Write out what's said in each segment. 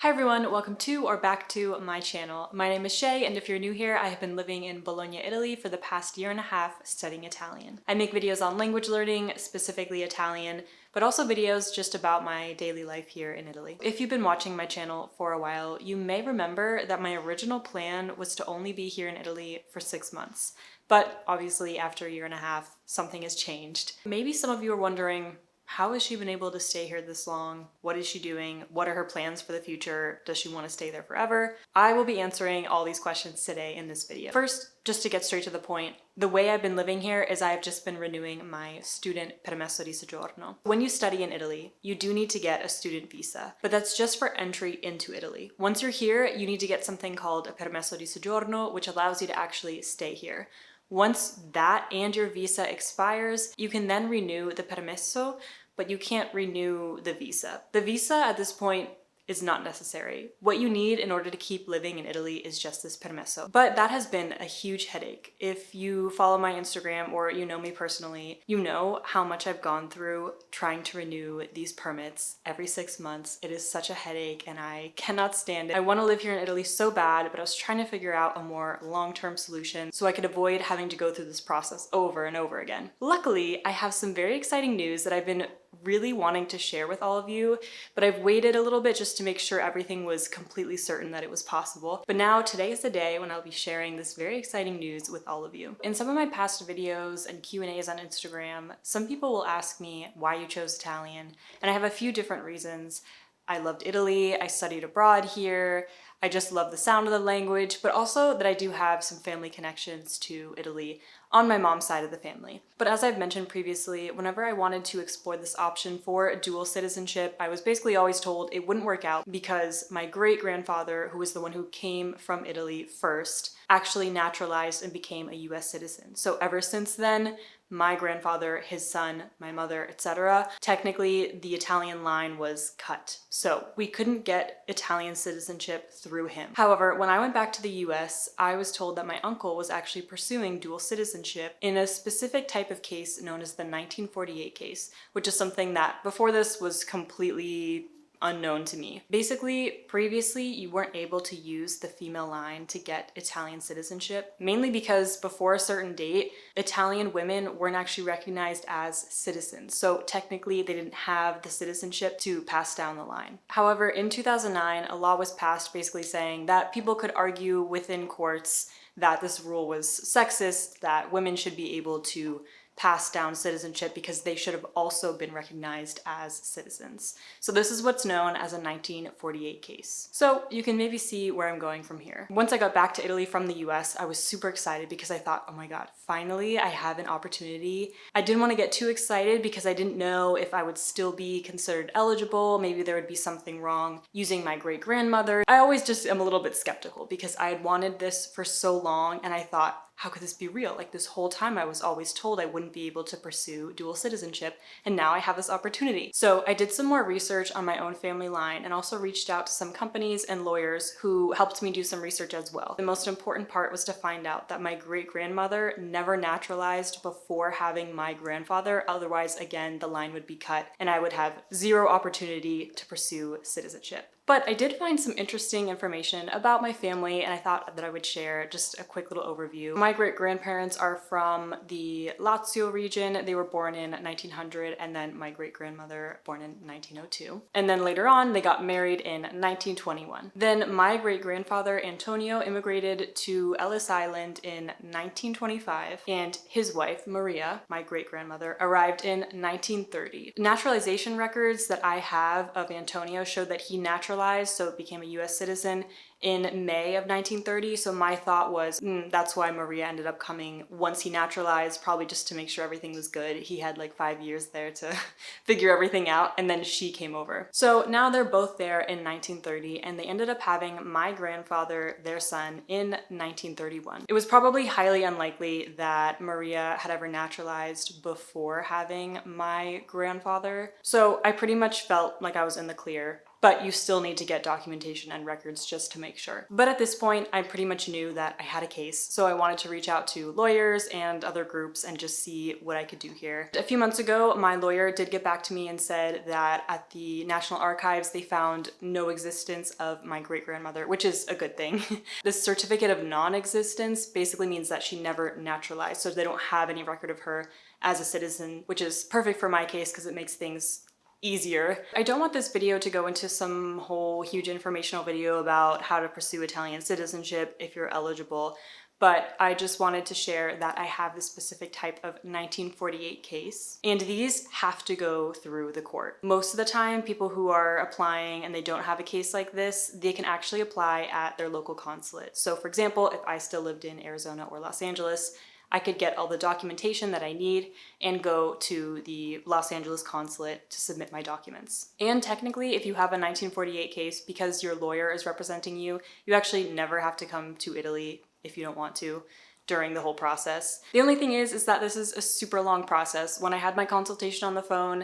Hi everyone, welcome to or back to my channel. My name is Shea, and if you're new here, I have been living in Bologna, Italy for the past year and a half studying Italian. I make videos on language learning, specifically Italian, but also videos just about my daily life here in Italy. If you've been watching my channel for a while, you may remember that my original plan was to only be here in Italy for 6 months. But obviously after a year and a half, something has changed. Maybe some of you are wondering, how has she been able to stay here this long? What is she doing? What are her plans for the future? Does she want to stay there forever? I will be answering all these questions today in this video. First, just to get straight to the point, the way I've been living here is I've just been renewing my student permesso di soggiorno. When you study in Italy, you do need to get a student visa, but that's just for entry into Italy. Once you're here, you need to get something called a permesso di soggiorno, which allows you to actually stay here. Once that and your visa expires, you can then renew the permesso, but you can't renew the visa. The visa at this point is not necessary. What you need in order to keep living in Italy is just this permesso. But that has been a huge headache. If you follow my Instagram or you know me personally, you know how much I've gone through trying to renew these permits every 6 months. It is such a headache and I cannot stand it. I want to live here in Italy so bad, but I was trying to figure out a more long-term solution so I could avoid having to go through this process over and over again. Luckily, I have some very exciting news that I've been really wanting to share with all of you, but I've waited a little bit just to make sure everything was completely certain that it was possible. But now today is the day when I'll be sharing this very exciting news with all of you. In some of my past videos and Q&As on Instagram, some people will ask me why you chose Italian, and I have a few different reasons. I loved Italy, I studied abroad here, I just love the sound of the language, but also that I do have some family connections to Italy on my mom's side of the family. But as I've mentioned previously, whenever I wanted to explore this option for dual citizenship, I was basically always told it wouldn't work out because my great-grandfather, who was the one who came from Italy first, actually naturalized and became a US citizen. So ever since then, my grandfather, his son, my mother, etc., technically the Italian line was cut. So we couldn't get Italian citizenship through him. However, when I went back to the US, I was told that my uncle was actually pursuing dual citizenship in a specific type of case known as the 1948 case, which is something that before this was completely unknown to me. Basically, previously you weren't able to use the female line to get Italian citizenship, mainly because before a certain date, Italian women weren't actually recognized as citizens. So technically they didn't have the citizenship to pass down the line. However, in 2009, a law was passed basically saying that people could argue within courts that this rule was sexist, that women should be able to pass down citizenship because they should have also been recognized as citizens. So this is what's known as a 1948 case. So you can maybe see where I'm going from here. Once I got back to Italy from the US, I was super excited because I thought, oh my God, finally I have an opportunity. I didn't want to get too excited because I didn't know if I would still be considered eligible. Maybe there would be something wrong using my great-grandmother. I always just am a little bit skeptical because I had wanted this for so long and I thought, how could this be real? Like this whole time I was always told I wouldn't be able to pursue dual citizenship, and now I have this opportunity. So I did some more research on my own family line and also reached out to some companies and lawyers who helped me do some research as well. The most important part was to find out that my great-grandmother never naturalized before having my grandfather. Otherwise, again, the line would be cut and I would have zero opportunity to pursue citizenship. But I did find some interesting information about my family and I thought that I would share just a quick little overview. My great-grandparents are from the Lazio region. They were born in 1900 and then my great-grandmother born in 1902. And then later on they got married in 1921. Then my great-grandfather Antonio immigrated to Ellis Island in 1925 and his wife Maria, my great-grandmother, arrived in 1930. Naturalization records that I have of Antonio show that he naturalized, so became a US citizen in May of 1930. So my thought was, that's why Maria ended up coming once he naturalized, probably just to make sure everything was good. He had like 5 years there to figure everything out, and then she came over. So now they're both there in 1930, and they ended up having my grandfather, their son, in 1931. It was probably highly unlikely that Maria had ever naturalized before having my grandfather. So I pretty much felt like I was in the clear but you still need to get documentation and records just to make sure. But at this point, I pretty much knew that I had a case, so I wanted to reach out to lawyers and other groups and just see what I could do here. A few months ago, my lawyer did get back to me and said that at the National Archives, they found no existence of my great-grandmother, which is a good thing. This certificate of non-existence basically means that she never naturalized, so they don't have any record of her as a citizen, which is perfect for my case because it makes things easier. I don't want this video to go into some whole huge informational video about how to pursue Italian citizenship if you're eligible, but I just wanted to share that I have this specific type of 1948 case, and these have to go through the court. Most of the time, people who are applying and they don't have a case like this, they can actually apply at their local consulate. So for example, if I still lived in Arizona or Los Angeles, I could get all the documentation that I need and go to the Los Angeles consulate to submit my documents. And technically, if you have a 1948 case, because your lawyer is representing you, you actually never have to come to Italy if you don't want to during the whole process. The only thing is that this is a super long process. When I had my consultation on the phone,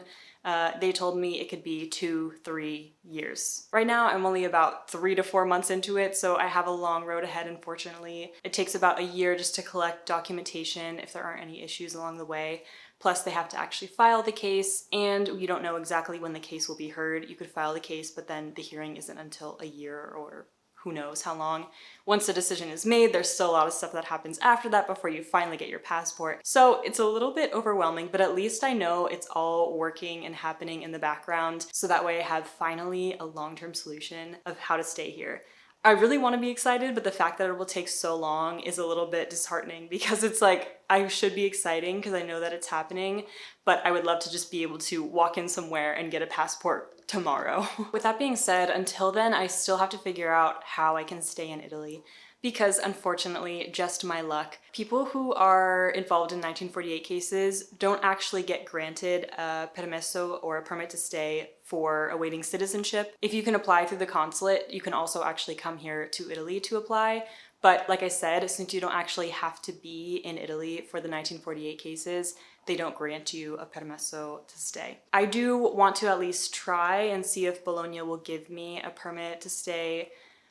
they told me it could be 2-3 years. Right now, I'm only about 3 to 4 months into it, so I have a long road ahead, unfortunately. It takes about a year just to collect documentation if there aren't any issues along the way. Plus, they have to actually file the case, and you don't know exactly when the case will be heard. You could file the case, but then the hearing isn't until a year or who knows how long. Once the decision is made, there's still a lot of stuff that happens after that before you finally get your passport. So it's a little bit overwhelming, but at least I know it's all working and happening in the background. So that way I have finally a long-term solution of how to stay here. I really want to be excited, but the fact that it will take so long is a little bit disheartening because it's like, I should be exciting because I know that it's happening, but I would love to just be able to walk in somewhere and get a passport tomorrow. With that being said, until then, I still have to figure out how I can stay in Italy. Because unfortunately, just my luck, people who are involved in 1948 cases don't actually get granted a permesso or a permit to stay for awaiting citizenship. If you can apply through the consulate, you can also actually come here to Italy to apply. But like I said, since you don't actually have to be in Italy for the 1948 cases, they don't grant you a permesso to stay. I do want to at least try and see if Bologna will give me a permit to stay.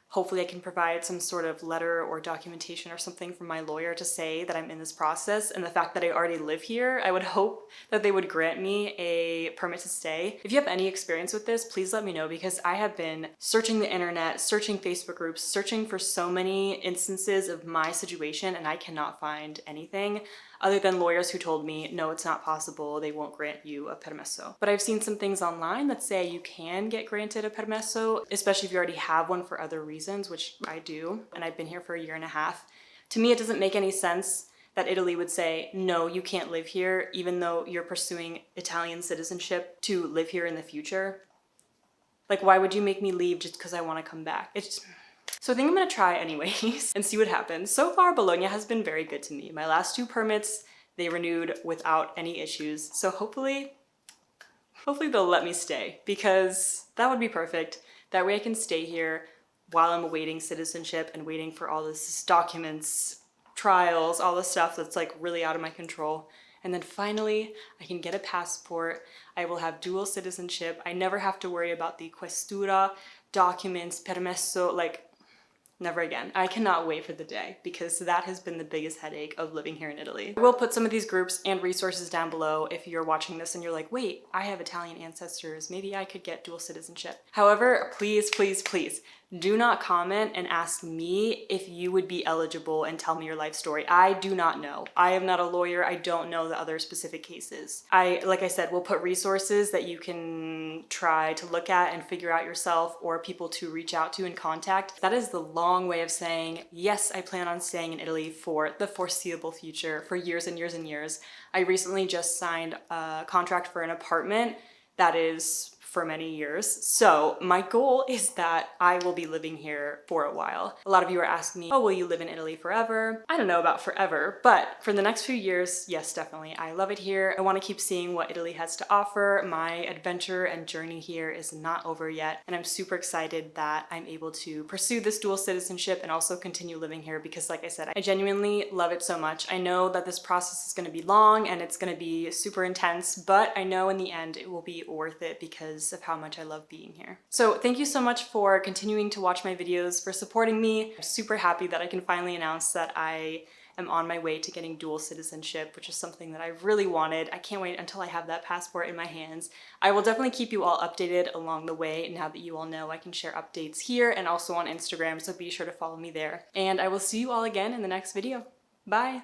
Hopefully I can provide some sort of letter or documentation or something from my lawyer to say that I'm in this process, and the fact that I already live here, I would hope that they would grant me a permit to stay. If you have any experience with this, please let me know, because I have been searching the internet, searching Facebook groups, searching for so many instances of my situation, and I cannot find anything other than lawyers who told me, no, it's not possible, they won't grant you a permesso. But I've seen some things online that say you can get granted a permesso, especially if you already have one for other reasons, which I do, and I've been here for 1.5 years. To me, it doesn't make any sense that Italy would say, no, you can't live here, even though you're pursuing Italian citizenship to live here in the future. Like, why would you make me leave just because I want to come back? So I think I'm gonna try anyways and see what happens. So far, Bologna has been very good to me. My last 2 permits, they renewed without any issues. So hopefully they'll let me stay, because that would be perfect. That way I can stay here while I'm awaiting citizenship and waiting for all this documents, trials, all the stuff that's like really out of my control. And then finally, I can get a passport. I will have dual citizenship. I never have to worry about the questura, documents, permesso, like, never again. I cannot wait for the day, because that has been the biggest headache of living here in Italy. I will put some of these groups and resources down below if you're watching this and you're like, wait, I have Italian ancestors, maybe I could get dual citizenship. However, please, please, please, do not comment and ask me if you would be eligible and tell me your life story. I do not know. I am not a lawyer. I don't know the other specific cases. Like I said, we'll put resources that you can try to look at and figure out yourself, or people to reach out to and contact. That is the long way of saying, yes, I plan on staying in Italy for the foreseeable future, for years and years and years. I recently just signed a contract for an apartment that is for many years. So my goal is that I will be living here for a while. A lot of you are asking me, oh, will you live in Italy forever? I don't know about forever, but for the next few years, yes, definitely. I love it here. I want to keep seeing what Italy has to offer. My adventure and journey here is not over yet, and I'm super excited that I'm able to pursue this dual citizenship and also continue living here, because like I said, I genuinely love it so much. I know that this process is going to be long and it's going to be super intense, but I know in the end it will be worth it, because because of how much I love being here. So thank you so much for continuing to watch my videos, for supporting me. I'm super happy that I can finally announce that I am on my way to getting dual citizenship, which is something that I've really wanted. I can't wait until I have that passport in my hands. I will definitely keep you all updated along the way. Now that you all know, I can share updates here and also on Instagram, so be sure to follow me there. And I will see you all again in the next video. Bye!